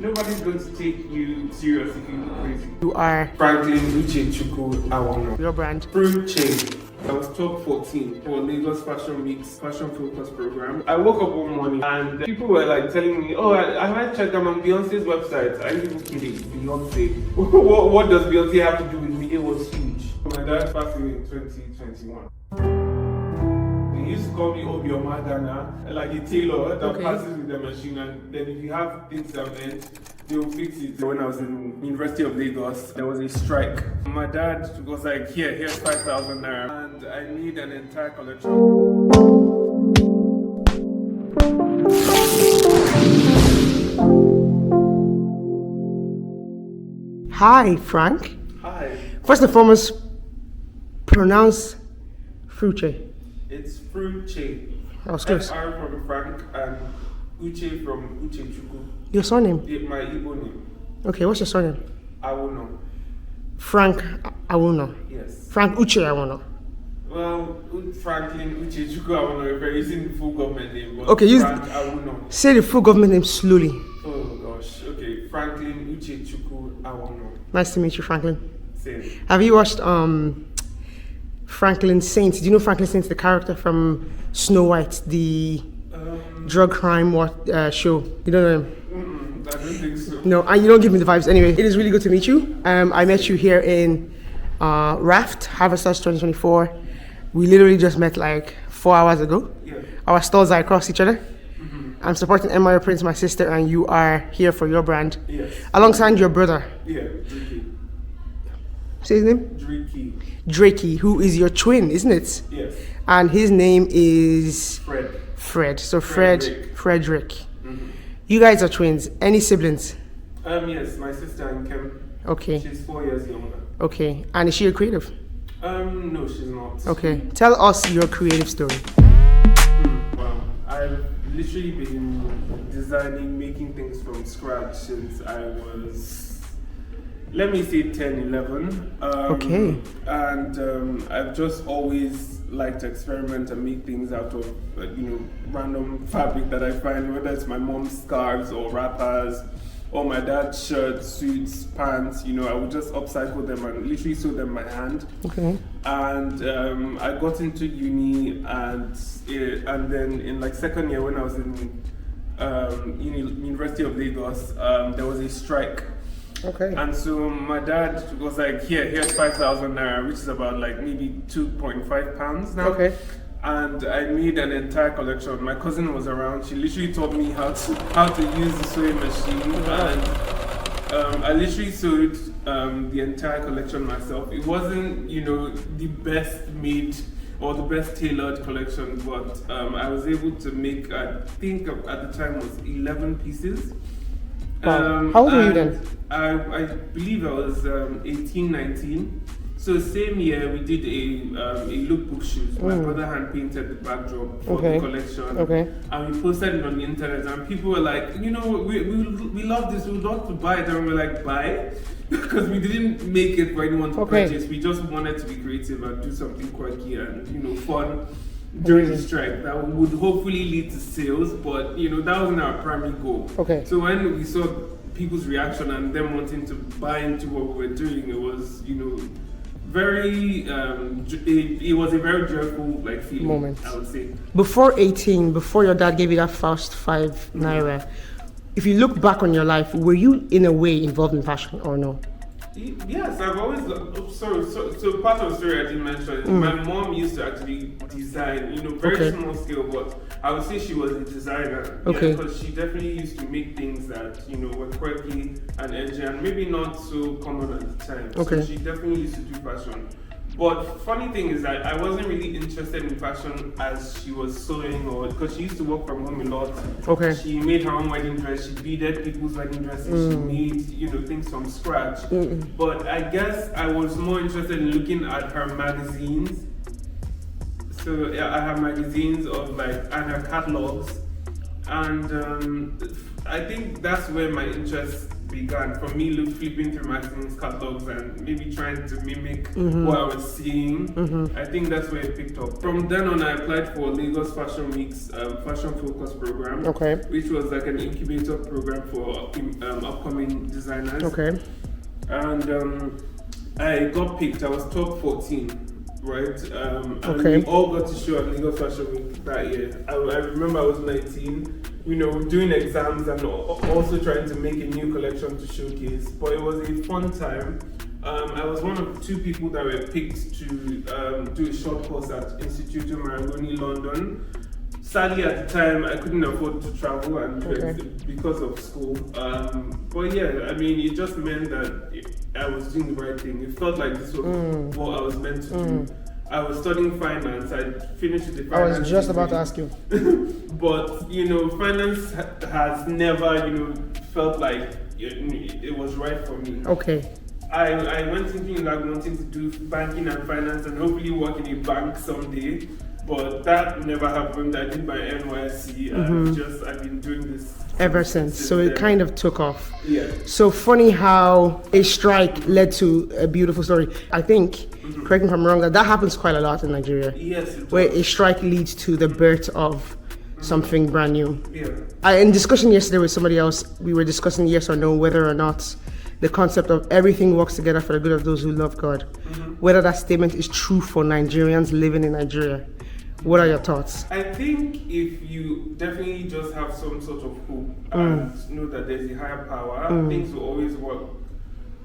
Nobody's going to take you serious if you look crazy. You are Franklin Aghuno. your brand. Fruche. I was top 14 for Lagos Fashion Week's Fashion Focus program. I woke up one morning and people were like telling me, oh, I might check them on Beyonce's website. Are you even kidding? Beyonce. What does Beyonce have to do with me? It was huge. My dad passed away in 2021. He used to call me Obi Omadana, like a tailor that passes with the machine, and then if you have things that meant, they'll fix it. When I was in University of Lagos, there was a strike. My dad was like, here's 5,000 naira, and I need an entire collection. Hi, Frank. Hi. First and foremost, pronounce Fruche. It's Fruche. I was close. FR from Frank and Uche from Uche Chuku. Your surname? My Igbo name. Okay, what's your surname? Aghuno. Frank Aghuno. Yes. Frank Uche Aghuno. Well, Franklin Uche Chuku Aghuno, if you're using the full government name, but okay, Frank Aghuno. Say the full government name slowly. Oh gosh, okay. Franklin Uche Chuku Aghuno. Nice to meet you, Franklin. Same. Have you watched Franklin Saint? Do you know Franklin Saint, the character from Snow White, the drug crime show? You don't know him? I don't think so. No, and you don't give me the vibes. Anyway, it is really good to meet you. I met you here in Raft, Harvesters 2024. We literally just met like 4 hours ago. Yeah. Our stalls are across each other. I'm supporting Emma Prince, my sister, and you are here for your brand. Yes. Alongside your brother. Yeah, Drakey. Say his name? Drakey. Drakey, who is your twin, isn't it? Yes. And his name is Fred. So Frederick. Frederick. You guys are twins. Any siblings? Yes, my sister and Kim. Okay. She's 4 years younger. Okay. And is she a creative? No, she's not. Okay. Tell us your creative story. Well, I've literally been designing, making things from scratch since I was, let me say 10, 11. Okay. And I've just always liked to experiment and make things out of, random fabric that I find, whether it's my mom's scarves or wrappers or my dad's shirts, suits, pants. I would just upcycle them and literally sew them by hand. Okay. And I got into uni, and then in like second year when I was in University of Lagos, there was a strike. Okay. And so my dad was like, here's 5,000 naira, which is about like maybe 2.5 pounds now. Okay. And I made an entire collection. My cousin was around. She literally taught me how to use the sewing machine, and I literally sewed the entire collection myself. It wasn't, the best made or the best tailored collection, but I was able to make, I think at the time was 11 pieces. Wow. How old were you then? I believe I was 18, 19. So same year we did a lookbook shoot. My brother hand painted the backdrop for the collection. Okay. And we posted it on the internet, and people were like, we love this, we would love to buy it. And we were like, buy? Because we didn't make it for anyone to purchase. We just wanted to be creative and do something quirky and fun during the strike that would hopefully lead to sales, but that wasn't our primary goal. Okay. So when we saw people's reaction and them wanting to buy into what we were doing, it was very it was a very joyful feeling moment, I would say. Before 18, before your dad gave you that first 5 naira, if you look back on your life, were you in a way involved in fashion or no? Yes, I've always. So part of the story I didn't mention is my mom used to actually design, very small scale, but I would say she was a designer. Okay. Because she definitely used to make things that were quirky and edgy and maybe not so common at the time. Okay. So she definitely used to do fashion. But funny thing is that I wasn't really interested in fashion as she was sewing, or because she used to work from home a lot. Okay. She made her own wedding dress. She beaded people's wedding dresses. She made things from scratch. But I guess I was more interested in looking at her magazines. So I have magazines of and her catalogs, and I think that's where my interest began. For me, flipping through magazines, catalogs, and maybe trying to mimic what I was seeing. I think that's where it picked up. From then on, I applied for Lagos Fashion Week's Fashion Focus program, which was like an incubator program for upcoming designers. And I got picked. I was top 14. Right, and we all got to show at Lagos Fashion Week that year. I remember I was 19, doing exams and also trying to make a new collection to showcase. But it was a fun time. I was one of 2 people that were picked to do a short course at Institute Marangoni, London. Sadly, at the time, I couldn't afford to travel and because of school. But yeah, I mean, it just meant that I was doing the right thing. It felt like this was what I was meant to do. I was studying finance. I finished with the finance. I was just about to ask you. But, finance has never, felt like it was right for me. I went thinking like wanting to do banking and finance and hopefully work in a bank someday. But that never happened. I did my NYSC and I've been doing this ever since. So it kind of took off. Yeah. So funny how a strike led to a beautiful story. I think, correct me if I'm wrong, that happens quite a lot in Nigeria. Yes, it does. Where a strike leads to the birth of something brand new. Yeah. In discussion yesterday with somebody else, we were discussing yes or no, whether or not the concept of everything works together for the good of those who love God. Whether that statement is true for Nigerians living in Nigeria. What are your thoughts? I think if you definitely just have some sort of hope and know that there's a higher power, things will always work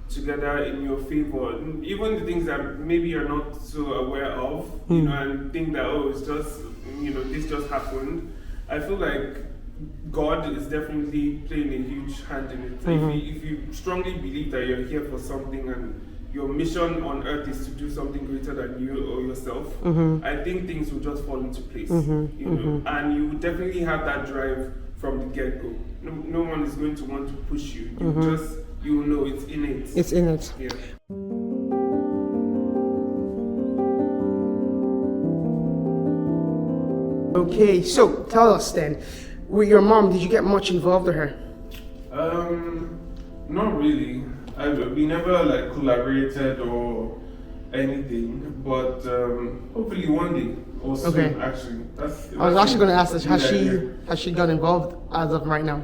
together in your favor. Even the things that maybe you're not so aware of, and think that, it's just, this just happened. I feel like God is definitely playing a huge hand in it. If you strongly believe that you're here for something and your mission on earth is to do something greater than you or yourself, I think things will just fall into place. And you will definitely have that drive from the get-go. No one is going to want to push you. You will know it's innate. It's innate. Yeah. Okay, so tell us then, with your mom, did you get much involved with her? Not really. We never collaborated or anything, but hopefully one day or soon. Actually, I was actually going to ask this: has she got involved as of right now?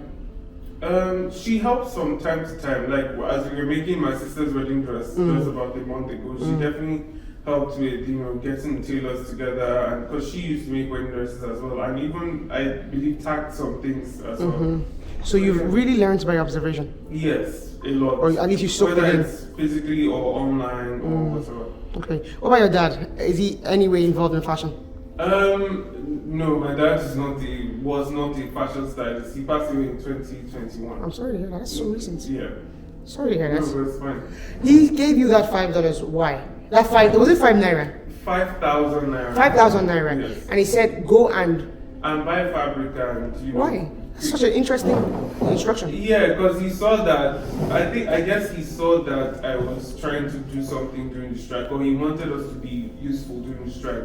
She helps from time to time. Like as we were making my sister's wedding dress just about a month ago, she definitely helped with getting the tailors together, and because she used to make wedding dresses as well, and even I believe tagged some things as well. So you've really learned by observation? Yes, a lot. Or at least you soaked it in? Whether it's physically or online or whatever. Okay. What about your dad? Is he any way involved in fashion? No, my dad was not a fashion stylist. He passed away in 2021. I'm sorry to hear that. That's so recent. Yeah. Sorry to hear that. No, it's fine. He gave you that $5. Why? Was it 5 naira? 5,000 naira. 5,000 naira. Yes. And he said, go and buy fabric and Why? Such an interesting instruction. Yeah, because he saw that. I guess he saw that I was trying to do something during the strike, or he wanted us to be useful during the strike.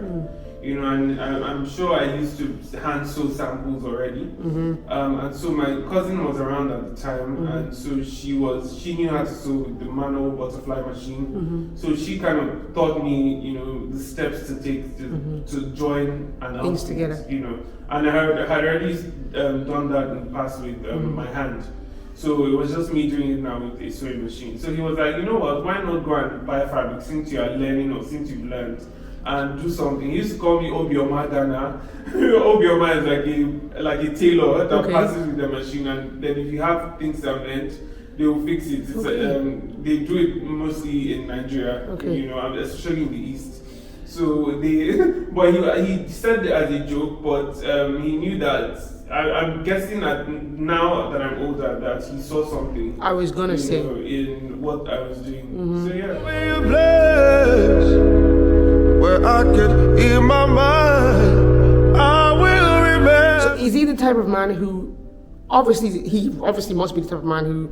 And I'm sure I used to hand sew samples already. And so my cousin was around at the time, and so she knew how to sew with the manual butterfly machine. So she kind of taught me, the steps to take to join an things outfit, together. And I had already done that in the past with my hand. So it was just me doing it now with a sewing machine. So he was like, what, why not go and buy fabric since you are learning or since you've learned, and do something. He used to call me Obioma Ghana. Obioma is like a tailor that passes with the machine, and then if you have things that meant, they will fix it. They do it mostly in Nigeria, especially in the East. So but he said it as a joke, but he knew that. I'm guessing that now that I'm older, that he saw something. I was gonna say in what I was doing. So yeah. Where I could in my mind, I will remember. So is he the type of man who, he obviously must be the type of man who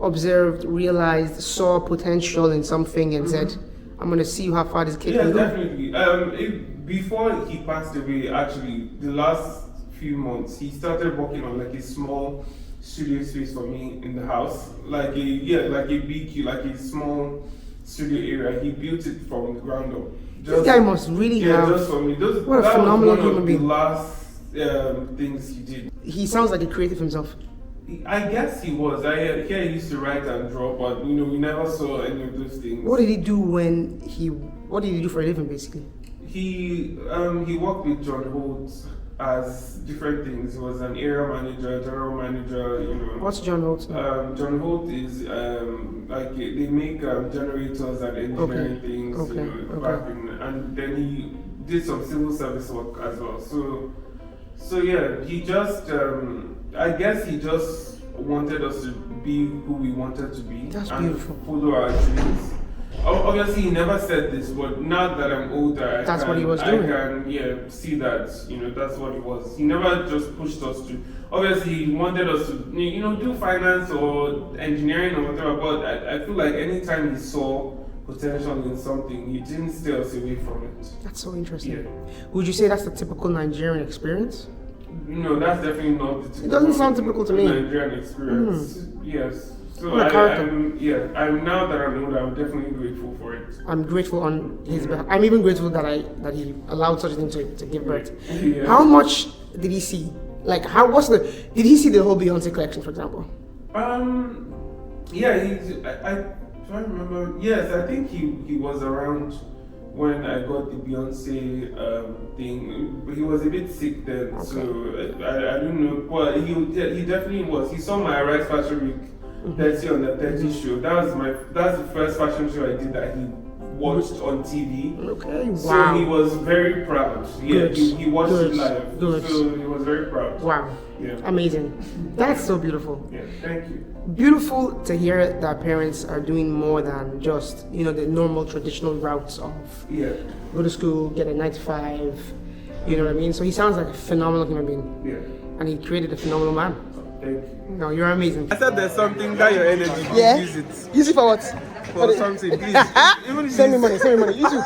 observed, realized, saw potential in something and said, I'm going to see how far this kid can go? Yeah, definitely. Before he passed away, actually, the last few months, he started working on like a small studio space for me in the house, like a big, like a small studio area. He built it from the ground up. This guy must really have. Just for me. What a phenomenal human the being. last things he did. He sounds like a creative himself. I guess he was. I used to write and draw, but we never saw any of those things. What did he do what did he do for a living, basically? He worked with John Holt as different things. He was an area manager, general manager, What's John Holt? John Holt is like they make generators and engineering things, back in, and then he did some civil service work as well. So yeah, he just I guess he just wanted us to be who we wanted to be. That's and beautiful. Follow our dreams. Obviously, he never said this, but now that I'm older, That's what he was doing. I can see that that's what it was. He never just pushed us to. Obviously, he wanted us to do finance or engineering or whatever. But I feel like anytime he saw potential in something, he didn't steer us away from it. That's so interesting. Yeah. Would you say that's the typical Nigerian experience? No, that's definitely not the typical. It doesn't sound typical to me. Nigerian experience. Yes. So I'm now that I'm older, I'm definitely grateful for it. I'm grateful on his behalf. I'm even grateful that he allowed such a thing to give birth. Yeah. How much did he see? Like, did he see the whole Beyonce collection, for example? Yeah, I try to remember. Yes, I think he was around when I got the Beyonce thing. He was a bit sick then, so I don't know. But he definitely was. He saw my Rise Fashion Week 30 on the 30 show. That's the first fashion show I did that he watched on TV. Okay, wow. So he was very proud. Yeah, he watched it live. Good. So he was very proud. Wow. Yeah. Amazing. That's so beautiful. Yeah, thank you. Beautiful to hear that parents are doing more than just, the normal traditional routes of go to school, get a 9 to 5, you know what I mean? So he sounds like a phenomenal human being. Yeah. And he created a phenomenal man. Thank you. No, you're amazing. I said there's something that your energy. Yeah? Use it Use it for what? for something, please. Even if Send me money, Use it.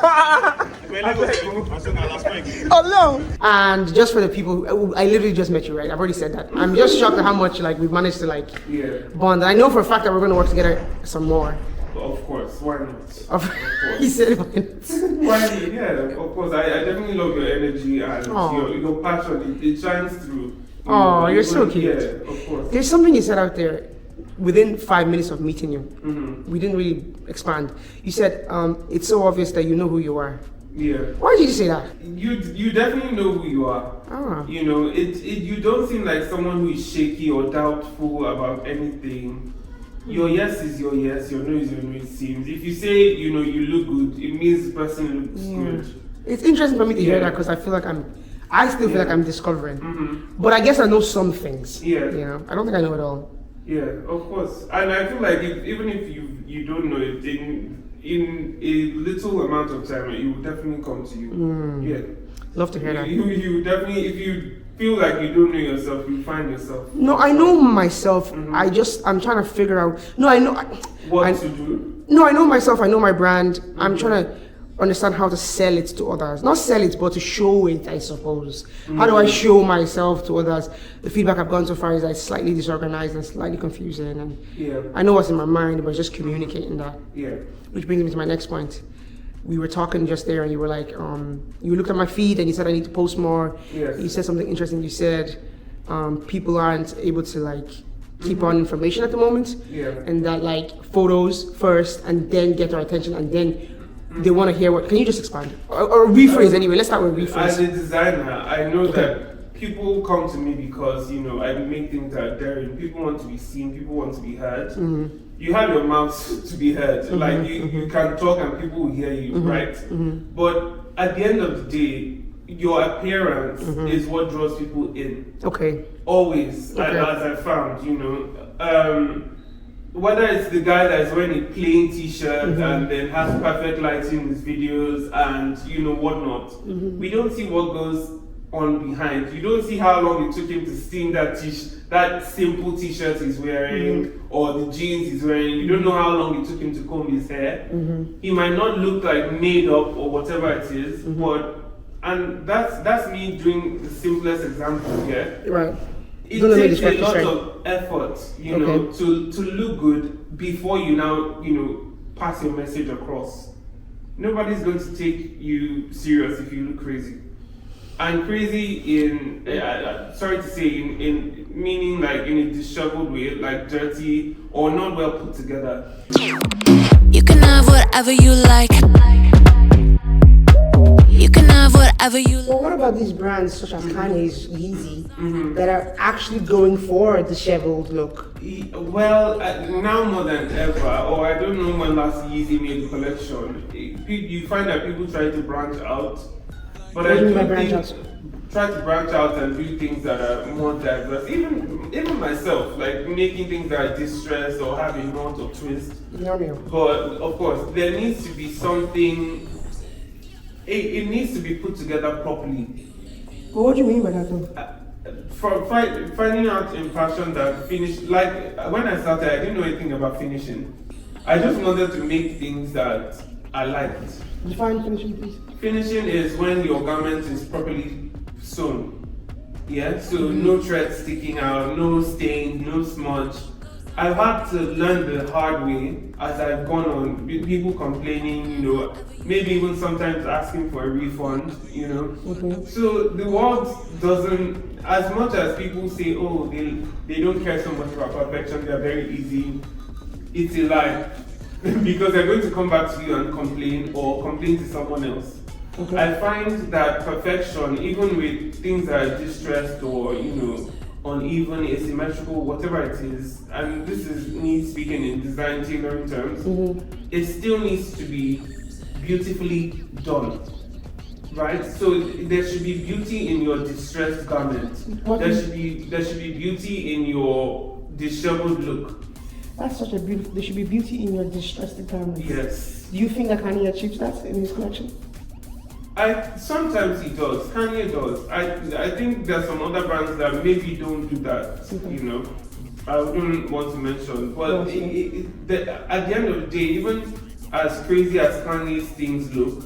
Oh no! And just for the people, I literally just met you, right? I've already said that. I'm just shocked at how much we've managed to bond. I know for a fact that we're going to work together some more. Of course, why not? He said why not? Why? Yeah, of course. I definitely love your energy and your passion. It shines through. You're so cute. Yeah, of course. There's something you said out there within 5 minutes of meeting you. We didn't really expand. You said it's so obvious that you know who you are. Yeah. Why did you say that? You definitely know who you are. You don't seem like someone who is shaky or doubtful about anything. Your yes is your yes, your no is your no, it seems. If you say, you look good, it means the person looks good. It's interesting for me to hear that because I feel like I still feel like I'm discovering. But I guess I know some things. Yeah. I don't think I know it all. Yeah, of course. And I feel like even if you don't know it, in a little amount of time, it will definitely come to you. Yeah. Love to hear that. You definitely, if you feel like you don't know yourself, you find yourself. No, I know myself. I'm trying to figure out. No, I know. What to do? No, I know myself. I know my brand. I'm trying to understand how to sell it to others. Not sell it, but to show it, I suppose. How do I show myself to others? The feedback I've gotten so far is that it's slightly disorganized and slightly confusing. And I know what's in my mind, but just communicating that. Yeah. Which brings me to my next point. We were talking just there and you were like, you looked at my feed and you said I need to post more. Yes. You said something interesting. You said people aren't able to keep on information at the moment. Yeah. And that photos first and then get our attention and then they want to hear what. Can you just expand? Or rephrase anyway. Let's start with rephrase. As a designer, I know that people come to me because, I make things that are daring. People want to be seen, people want to be heard. You have your mouth to be heard. You can talk and people will hear you, right? But at the end of the day, your appearance is what draws people in. Okay. Always, as I found, whether it's the guy that's wearing a plain t-shirt and then has perfect lighting in his videos and whatnot, we don't see what goes on behind. You don't see how long it took him to steam that simple t-shirt he's wearing or the jeans he's wearing. You don't know how long it took him to comb his hair. He might not look made up or whatever it is, but and that's me doing the simplest example here. Right. it Don't make takes this a lot practice, of effort, you know, to look good before you now, you know, pass your message across. Nobody's going to take you serious if you look crazy. And crazy in, sorry to say, in meaning like in a disheveled way, like dirty or not well put together. You can have whatever you like. You can have whatever you like. Well, what about these brands such as Kanye's, Yeezy, that are actually going for a disheveled look? Well, now more than ever, or I don't know when last Yeezy made a collection, you find that people try to branch out. But What do you mean by branch out? Try to branch out and do things that are more diverse. Even myself, like making things that are distressed or have a knot or twist. Yeah. But of course, there needs to be something. It needs to be put together properly. But what do you mean by that though? For finding out in fashion that finish, like when I started, I didn't know anything about finishing. I just wanted to make things that I liked. Define finishing, please. Finishing is when your garment is properly sewn. Yeah, so no thread sticking out, no stain, no smudge. I've had to learn the hard way as I've gone on. People complaining, you know, maybe even sometimes asking for a refund, you know. So the world doesn't, as much as people say, oh, they don't care so much about perfection, they're very easy, it's a lie. Because they're going to come back to you and complain or complain to someone else. I find that perfection, even with things that are distressed or, you know, uneven, asymmetrical, whatever it is, and this is me speaking in design tailoring terms, it still needs to be beautifully done. Right? So there should be beauty in your distressed garment. There should be beauty in your disheveled look. That's such a beautiful. There should be beauty in your distressed garment. Yes. Do you think that Kanye achieves that in his collection? Sometimes he does. Kanye does. I think there's some other brands that maybe don't do that. You know, I wouldn't want to mention, but at the end of the day, even as crazy as Kanye's things look,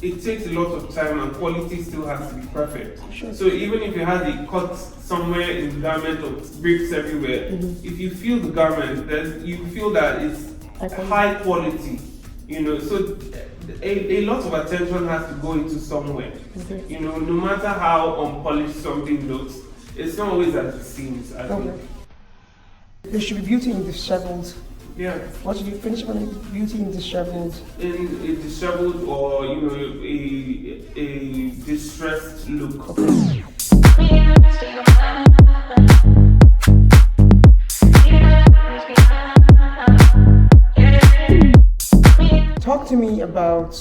it takes a lot of time and quality still has to be perfect. Sure. So even if you had a cut somewhere in the garment or bricks everywhere, if you feel the garment, then you feel that it's high quality. You know, so a lot of attention has to go into somewhere. You know, no matter how unpolished something looks, it's not always as it seems. I think. There should be beauty in disheveled. Yeah. What should you finish on beauty in disheveled? In a disheveled or, you know, a distressed look. Talk to me about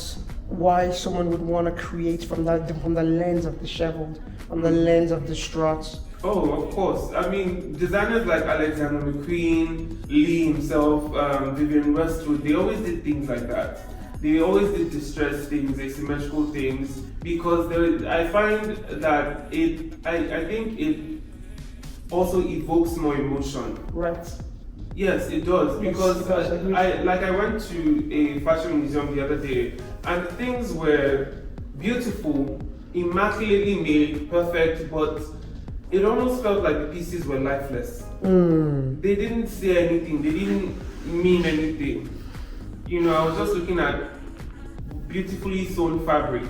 why someone would want to create from the lens of disheveled, from the lens of distraught. Oh, of course. I mean, designers like Alexander McQueen, Lee himself, Vivienne Westwood, they always did things like that. They always did distressed things, asymmetrical things, because I find that I think it also evokes more emotion. Right. Yes, it does, because I went to a fashion museum the other day, and things were beautiful, immaculately made, perfect, but it almost felt like the pieces were lifeless. They didn't say anything, they didn't mean anything. You know, I was just looking at beautifully sewn fabric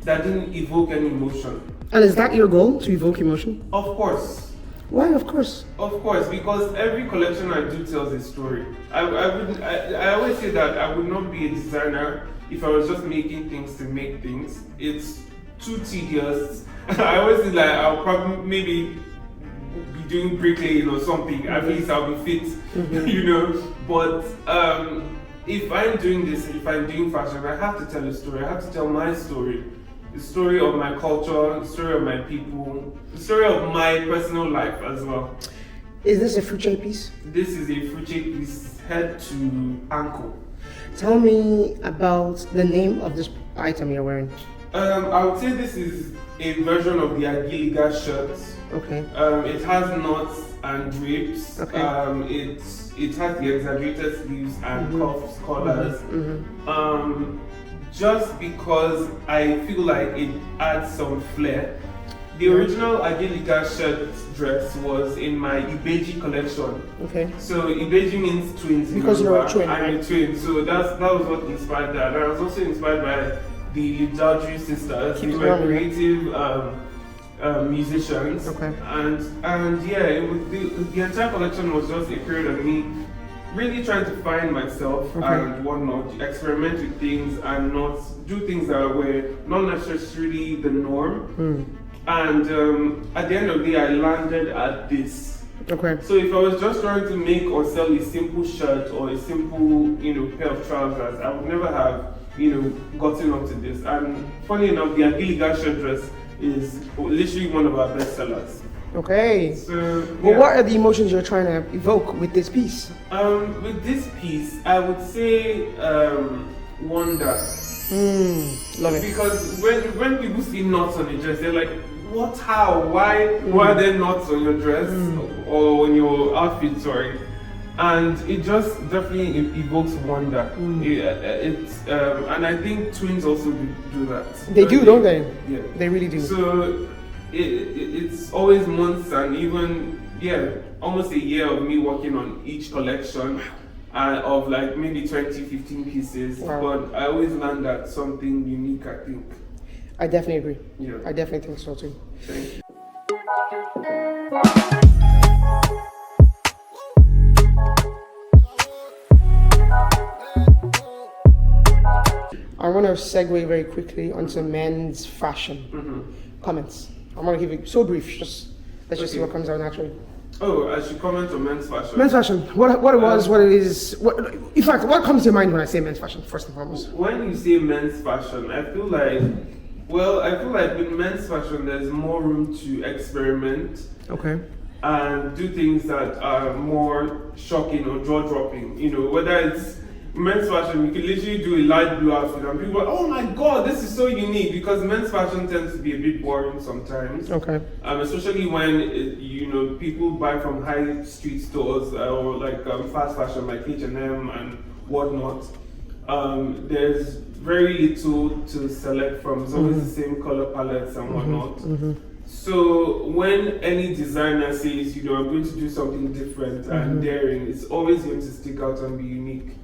that didn't evoke any emotion. And is that your goal, to evoke emotion? Of course. Why, of course? Of course, because every collection I do tells a story. I always say that I would not be a designer if I was just making things to make things. It's too tedious. I always say like I'll probably maybe be doing bricklaying or something. At least I'll be fit, you know. But if I'm doing this, if I'm doing fashion, I have to tell a story. I have to tell my story. The story of my culture, the story of my people, the story of my personal life as well. Is this a Fruche piece? This is a Fruché piece, head to ankle. Tell me about the name of this item you're wearing. I would say this is a version of the Agiliga shirt. Okay. It has knots and drapes. Okay. It has the exaggerated sleeves and cuffs, collars. Just because I feel like it adds some flair. The original Agilika shirt dress was in my Ibeji collection. Okay. So Ibeji means twins. Because you're a twin, I'm right? a twin. So that was what inspired that. And I was also inspired by the Daudry sisters. They were creative musicians. Okay. And yeah, the entire collection was just a period of me really trying to find myself and whatnot, experiment with things and not do things that were not necessarily the norm. And at the end of the day, I landed at this. Okay. So if I was just trying to make or sell a simple shirt or a simple, pair of trousers, I would never have, gotten up to this. And funny enough, the Agiliga shirt dress is literally one of our best sellers. Okay. So, Well, what are the emotions you're trying to evoke with this piece? With this piece, I would say wonder. Love it. Because when people see knots on a dress, they're like, what, how, why are there knots on your dress or on your outfit, sorry. And it just definitely evokes wonder. And I think twins also do that. They do, don't they? Yeah. They really do. So it's always months and even, almost a year of me working on each collection of like maybe 20, 15 pieces. Wow. But I always land at something unique, I think. I definitely agree. Yeah. I definitely think so too. Thank you. I want to segue very quickly onto men's fashion comments. I'm going to give it so brief. Let's just see what comes out naturally. Oh, I should comment on men's fashion. Men's fashion. What it was, what it is. In fact, what comes to your mind when I say men's fashion? First and foremost. When you say men's fashion, I feel like with men's fashion, there's more room to experiment. Okay. And do things that are more shocking or jaw-dropping. Whether it's men's fashion, we could literally do a light blue outfit and people are like, oh my god, this is so unique, because men's fashion tends to be a bit boring sometimes. Okay. Especially when people buy from high street stores or like fast fashion like H&M and whatnot. There's very little to select from. It's always the same color palettes and whatnot. So when any designer says, I'm going to do something different and daring, it's always going to stick out and be unique.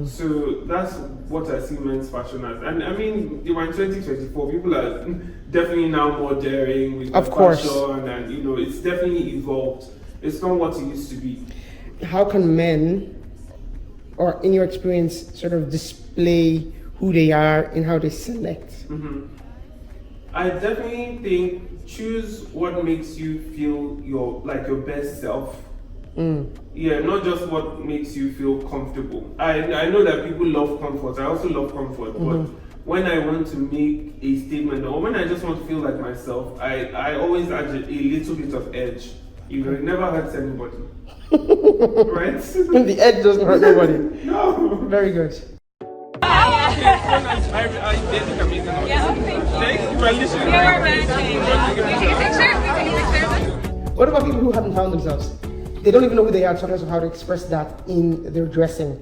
So that's what I see men's fashion as. And I mean, we're in 2024, people are definitely now more daring with fashion, and it's definitely evolved. It's not what it used to be. How can men, or in your experience, sort of display who they are and how they select? I definitely think choose what makes you feel your best self. Yeah, not just what makes you feel comfortable. I know that people love comfort. I also love comfort, but when I want to make a statement or when I just want to feel like myself, I always add a little bit of edge. It never hurts anybody. Right? The edge doesn't hurt nobody. No. Very good. What about people who haven't found themselves? They don't even know who they are, sometimes of how to express that in their dressing.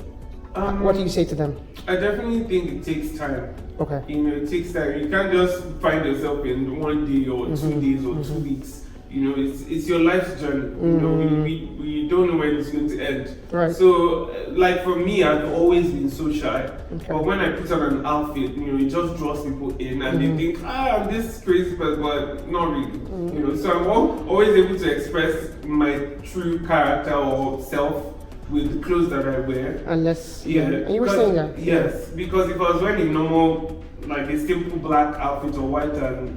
What do you say to them? I definitely think it takes time. Okay. It takes time. You can't just find yourself in 1 day or 2 days or 2 weeks. It's your life's journey. We don't know when it's going to end. Right. So, like for me, I've always been so shy. Okay. But when I put on an outfit, it just draws people in, and they think, I'm this crazy person, but not really. So I'm always able to express my true character or self with the clothes that I wear. Unless, yeah. And you were saying that? Yes, because if I was wearing normal, like a simple black outfit or white and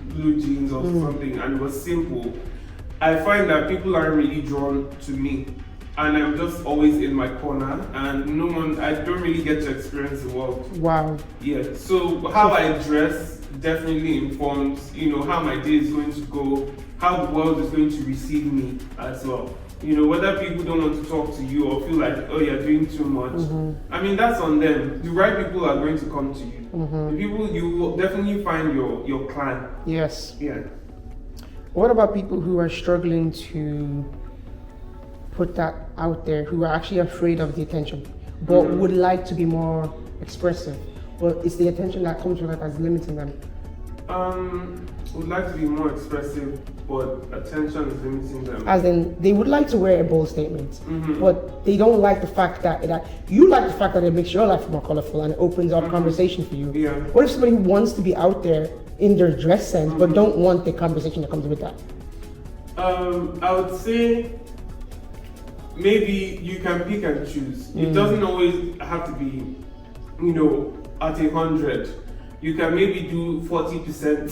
blue jeans or something, and it was simple, I find that people aren't really drawn to me, and I'm just always in my corner, and I don't really get to experience the world. Wow. Yeah. So how I dress definitely informs, how my day is going to go, how the world is going to receive me as well. Whether people don't want to talk to you or feel like, oh, you're doing too much. I mean, that's on them. The right people are going to come to you. The people, you will definitely find your clan. Yes. Yeah. What about people who are struggling to put that out there, who are actually afraid of the attention, but would like to be more expressive? Well, it's the attention that comes with it that's limiting them. Would like to be more expressive, but attention is limiting them. As in, they would like to wear a bold statement, but they don't like the fact that you like the fact that it makes your life more colorful and it opens up conversation for you. Yeah. What if somebody who wants to be out there in their dress sense, but don't want the conversation that comes with that? I would say maybe you can pick and choose. It doesn't always have to be, at 100. You can maybe do 40%,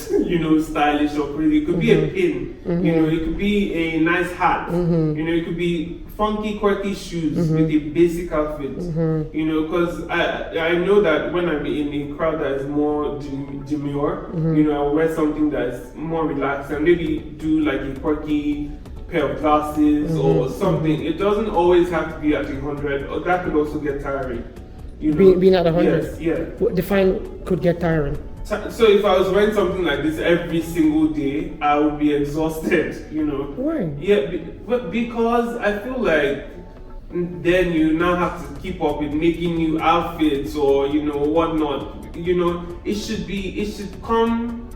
stylish or crazy. It could be a pin, it could be a nice hat, it could be funky, quirky shoes with a basic outfit, because I know that when I'm in a crowd that is more demure, I'll wear something that's more relaxed and maybe do like a quirky pair of glasses or something. It doesn't always have to be at 100, or that could also get tiring. Being at 100? Yes, yeah. Define could get tiring. So if I was wearing something like this every single day, I would be exhausted, Why? Yeah, because I feel like then you now have to keep up with making new outfits or, whatnot. It should come,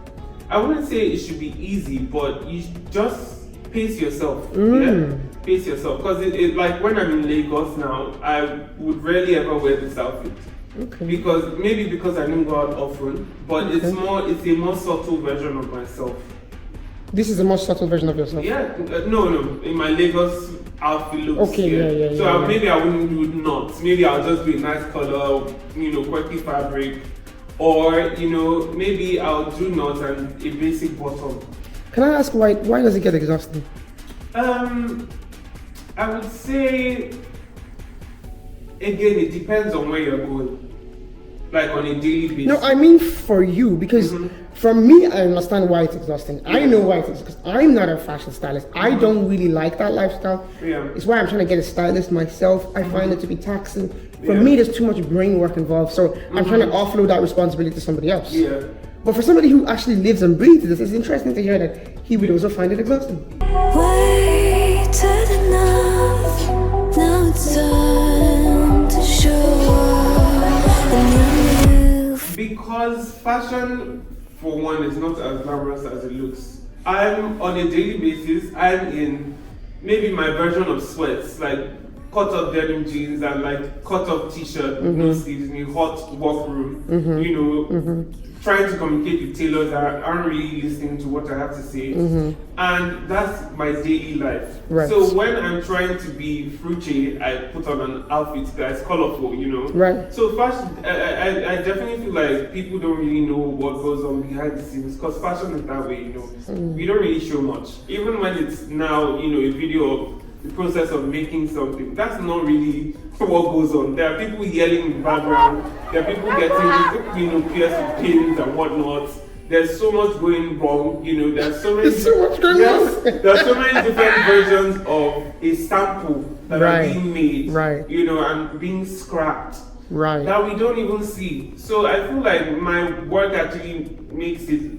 I wouldn't say it should be easy, but you just pace yourself. Yeah? Pace yourself. Because it like when I'm in Lagos now, I would rarely ever wear this outfit. Okay. Because I don't go out often, but it's a more subtle version of myself. This is a more subtle version of yourself? Yeah, no, in my Lagos outfit looks. Okay, yeah. So maybe I wouldn't do knots. Maybe I'll just do a nice color, quirky fabric, or maybe I'll do knots and a basic bottom. Can I ask why does it get exhausting? I would say, again, it depends on where you're going. Like on a daily basis. No, I mean for you, because for me, I understand why it's exhausting. I know why it's exhausting, because I'm not a fashion stylist. I don't really like that lifestyle. Yeah. It's why I'm trying to get a stylist myself. I find it to be taxing. For me, there's too much brain work involved, so I'm trying to offload that responsibility to somebody else. Yeah. But for somebody who actually lives and breathes this, it's interesting to hear that he would also find it exhausting. Waited enough, now it's time to show a new. Because fashion, for one, is not as glamorous as it looks. I'm on a daily basis, I'm in maybe my version of sweats, like cut off denim jeans and like cut off t-shirt, no sleeves in a hot workroom, trying to communicate with tailors that aren't really listening to what I have to say. And that's my daily life. Right. So when I'm trying to be Fruche, I put on an outfit that's colorful, Right. So fashion, I definitely feel like people don't really know what goes on behind the scenes, because fashion is that way, We don't really show much. Even when it's now, a video of the process of making something, that's not really what goes on. There are people yelling in the background, there are people getting, pierced with pins and whatnot. There's so much going wrong, there's so many. There's so much going on. There's so many different versions of a sample that are being made, Right. and being scrapped. Right. That we don't even see. So I feel like my work actually makes it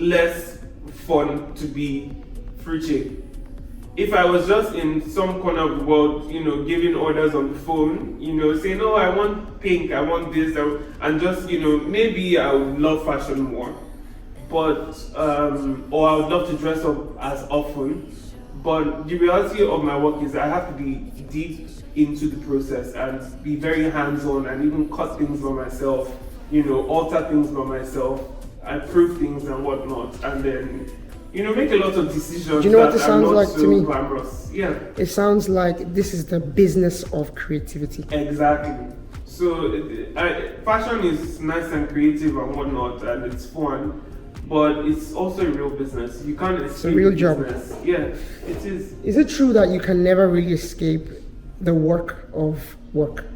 less fun to be Fruche. If I was just in some corner of the world, giving orders on the phone, saying, oh, I want pink, I want this, and just, maybe I would love fashion more. But, or I would love to dress up as often. But the reality of my work is I have to be deep into the process and be very hands-on and even cut things by myself, alter things by myself, improve things and whatnot. And then, make a lot of decisions. Do you know what that it sounds are not like so to me? Glamorous. Yeah. It sounds like this is the business of creativity. Exactly. So fashion is nice and creative and whatnot, and it's fun, but it's also a real business. You can't escape. It's a real job. business. Yeah, it is. Is it true that you can never really escape the work of work?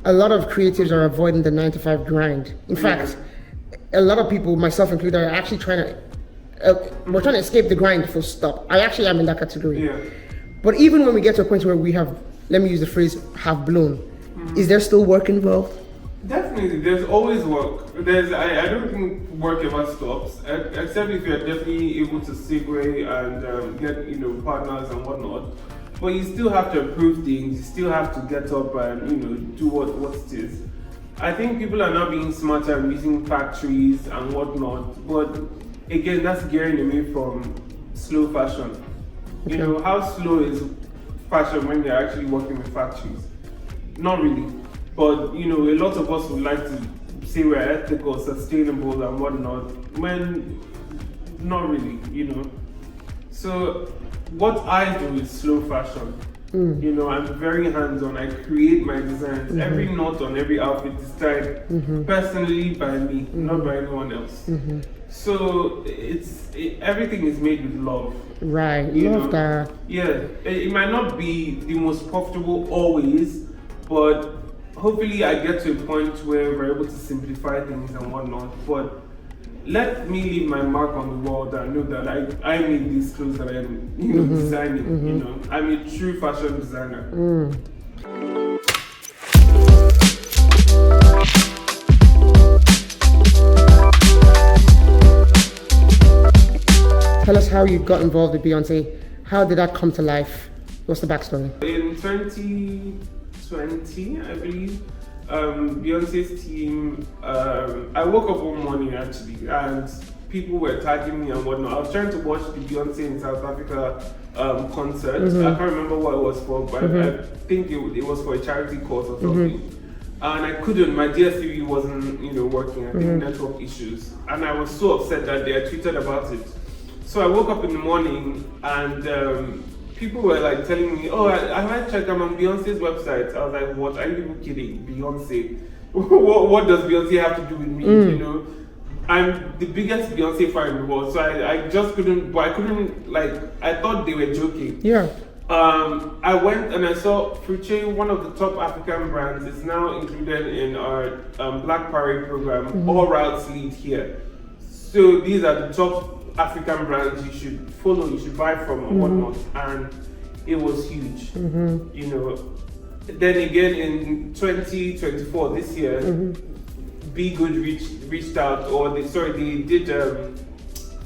A lot of creatives are avoiding the 9-to-5 grind. In fact, a lot of people, myself included, are actually trying to we're trying to escape the grind, full stop. I actually am in that category. Yeah. But even when we get to a point where we have, let me use the phrase, have blown, is there still work involved? Definitely, there's always work. I don't think work ever stops, except if you're definitely able to segue and get partners and whatnot. But you still have to improve things. You still have to get up and do what it is. I think people are now being smarter and using factories and whatnot, but again, that's gearing away from slow fashion. Okay. You know, how slow is fashion when you're actually working with factories? Not really. But, you know, a lot of us would like to say we're ethical, sustainable and whatnot, when not really, you know. So what I do is slow fashion. You know, I'm very hands-on. I create my designs. Every knot on every outfit is tied personally by me, not by anyone else. So everything is made with love. Right, You love know? that. Yeah, it might not be the most profitable always, but hopefully I get to a point where we're able to simplify things and whatnot. But let me leave my mark on the world and know that I made these clothes that I'm designing. You know, I'm a true fashion designer. Tell us how you got involved with Beyonce. How did that come to life? What's the backstory? In 2020, I believe, Beyonce's team, I woke up one morning actually, and people were tagging me and whatnot. I was trying to watch the Beyonce in South Africa concert. I can't remember what it was for, but I think it was for a charity cause or something. And I couldn't, my DSTV wasn't, you know, working. I think network issues. And I was so upset that day. I tweeted about it. So I woke up in the morning and people were like telling me, oh, I might check them on Beyonce's website. I was like, what? Are you even kidding? Beyonce? what does Beyonce have to do with me? You know, I'm the biggest Beyonce fan in the world. So I just couldn't, but I couldn't, like, I thought they were joking. Yeah. I went and I saw Fruche, one of the top African brands, is now included in our Black Parade program. All routes lead here. So these are the top African brands you should follow, you should buy from and whatnot, and it was huge. You know, then again in 2024, this year, Be Good reached out, or they did.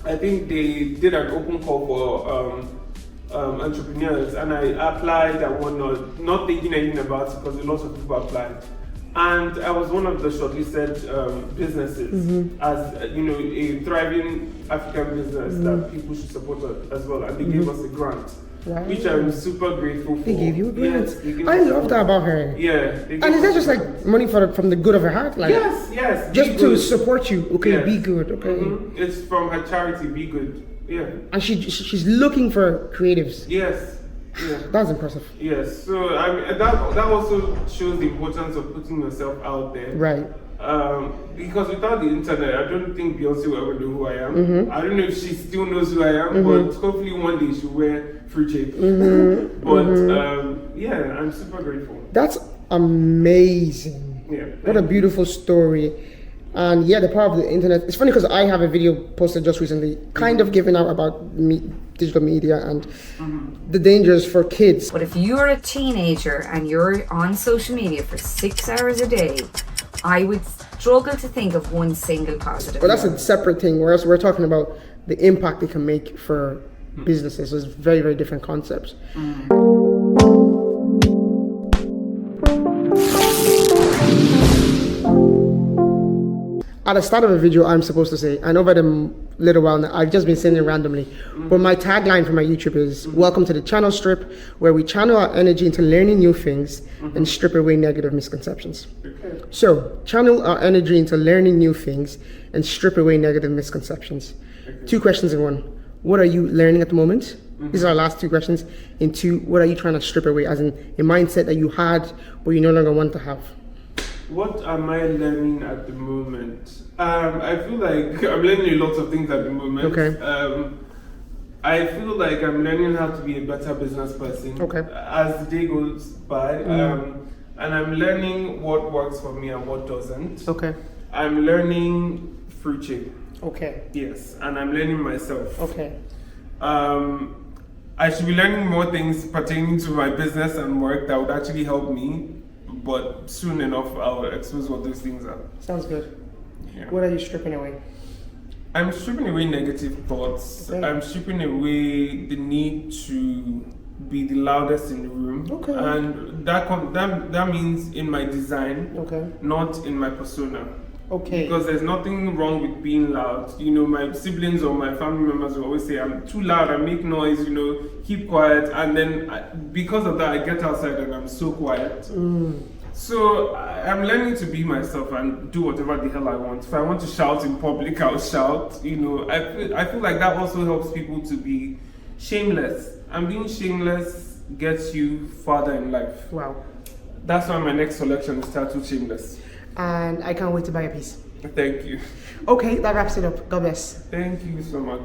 I think they did an open call for entrepreneurs, and I applied and whatnot, not thinking anything about it because a lot of people applied. And I was one of the shortlisted businesses as, you know, a thriving African business that people should support as well. And they gave us a grant, which I'm super grateful for. They gave you a grant. Yes, they gave I us a love that about her. Yeah. And is that just like money from the good of her heart? Like, Yes. just Be to Good. support you. Okay, Yes. be good. Okay. It's from her charity, Be Good. Yeah. And she's looking for creatives. Yes. Yeah. That's impressive. Yes. So I mean, that also shows the importance of putting yourself out there. Right. Because without the internet, I don't think Beyonce will ever know who I am. I don't know if she still knows who I am, but hopefully one day she'll wear Fruche. But yeah, I'm super grateful. That's amazing. Yeah. What a beautiful story. And yeah, the power of the internet. It's funny because I have a video posted just recently, kind of giving out about digital media and the dangers for kids. But if you're a teenager and you're on social media for 6 hours a day, I would struggle to think of one single positive. But that's a separate thing, whereas we're talking about the impact it can make for businesses. So it's very, very different concepts. At the start of a video, I'm supposed to say, I know about a little while now, I've just been saying it randomly, but my tagline for my YouTube is, welcome to the channel strip, where we channel our energy into learning new things and strip away negative misconceptions. So, channel our energy into learning new things and strip away negative misconceptions. 2 questions in one. What are you learning at the moment? These are our last 2 questions. And 2, what are you trying to strip away, as in a mindset that you had, but you no longer want to have? What am I learning at the moment? I feel like I'm learning a lot of things at the moment. Okay. I feel like I'm learning how to be a better business person as the day goes by. And I'm learning what works for me and what doesn't. Okay. I'm learning Fruche. Okay. Yes, and I'm learning myself. Okay. I should be learning more things pertaining to my business and work that would actually help me. But soon enough, I'll expose what those things are. Sounds good. Yeah. What are you stripping away? I'm stripping away negative thoughts. Okay. I'm stripping away the need to be the loudest in the room. Okay. And that means in my design, Okay. not in my persona. Okay. Because there's nothing wrong with being loud. You know, my siblings or my family members will always say, I'm too loud, I make noise, you know, keep quiet. And then because of that, I get outside and I'm so quiet. So I'm learning to be myself and do whatever the hell I want. If I want to shout in public, I'll shout. You know, I feel like that also helps people to be shameless. And being shameless gets you farther in life. Wow. That's why my next selection is titled Shameless. And I can't wait to buy a piece. Thank you. Okay, that wraps it up. God bless. Thank you so much.